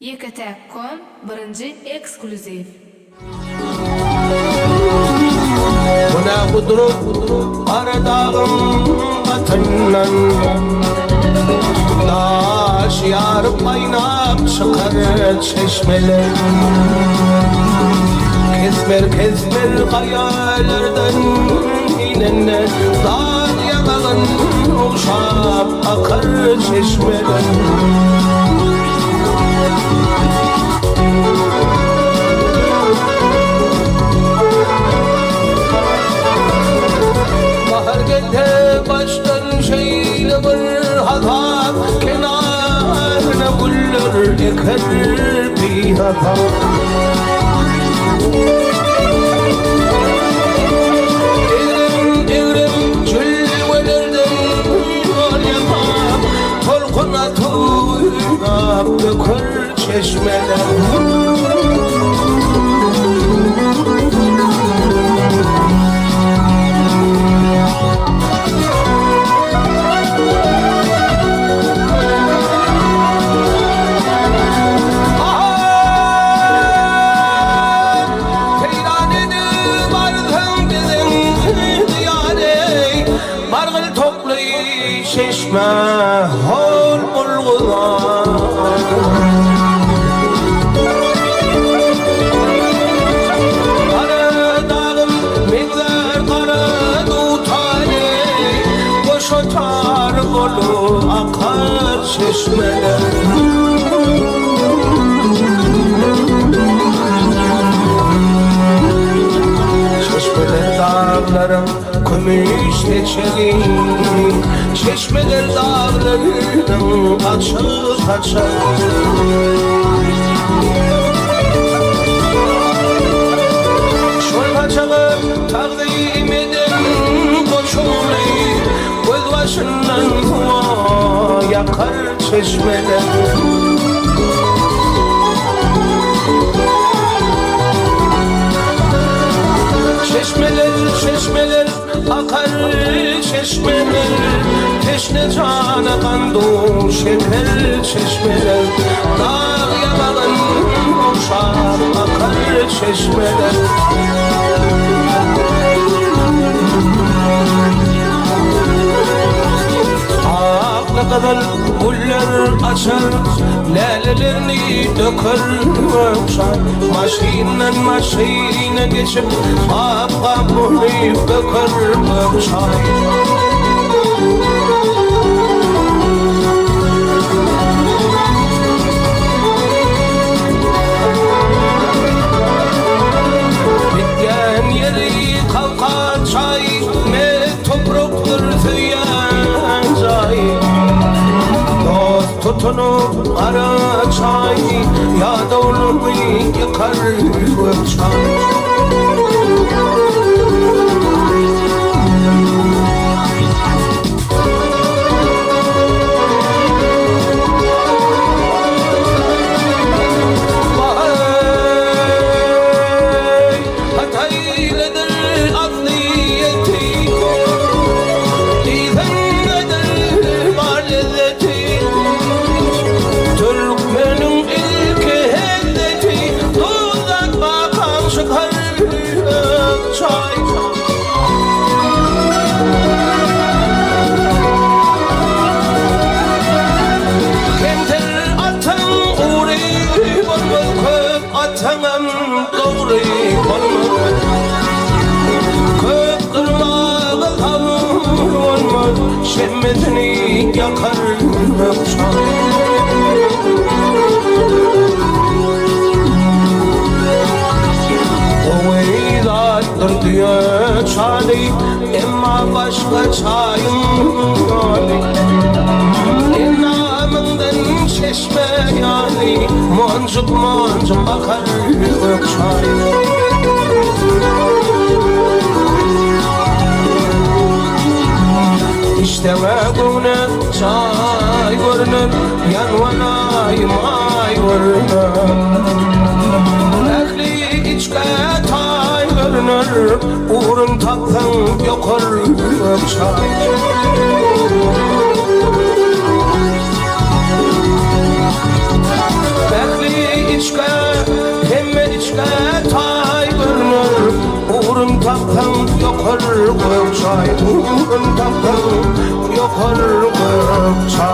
YKT.com birinci ekskluziv. Buna kudurup aradağım atından Daş yarıp aynap çıkar çeşmeler Kesmer kayalardan inenler Dağ yanağın uşap akar çeşmeler Bahar gete baştan şeyle bir hatam Kenarına güller eker bir hatam Eğrim çölvelerden yol yapam Tolkuna tuynap döker çeşmeler Çeşme hol bulgular Kara dağım mekler kara dutane Boş otar bolu akar çeşmeler Çeşmeler dağlarım Kümüş leçeli Çeşmeler dağlarının açık açık Şol paçağım takdim eden koçunu Göz başından hava yakar çeşmeler Çeşmeler akar çeşmeler Teşne cana kandu şeker çeşmeler Dağ yanağın uşak akar çeşmeler Ne kadar güller açar Lelelerini döker öpşar Maşine geçip Kap bulayıp döker öpşar Bitken yeri kalkar çay Ne topraktır tüyen çay Tutunup ara çay Ya da olur yıkar çay Hataylıdır akliyeti İzenledir var lezzeti Türkmenin ilki heddeti Tuzak bakan çıkar çay Kenter atan uğrayı olmaz Köp atanım doğru olmaz Köp kırmağı kavun olmaz Şemmetini yakar çay Diye çay emma başka çayım yok İnamından çeşme yani Moncuk bakar çay İşte vegune çay görünür Yan vanayım ay görünür Ehli içke tay görünür Uğrun tatlın yokar çay Bekli içke, hemme içke tay görünür. Uğrun taptan yokar gökçay, uğrun taptan yokar gökçay.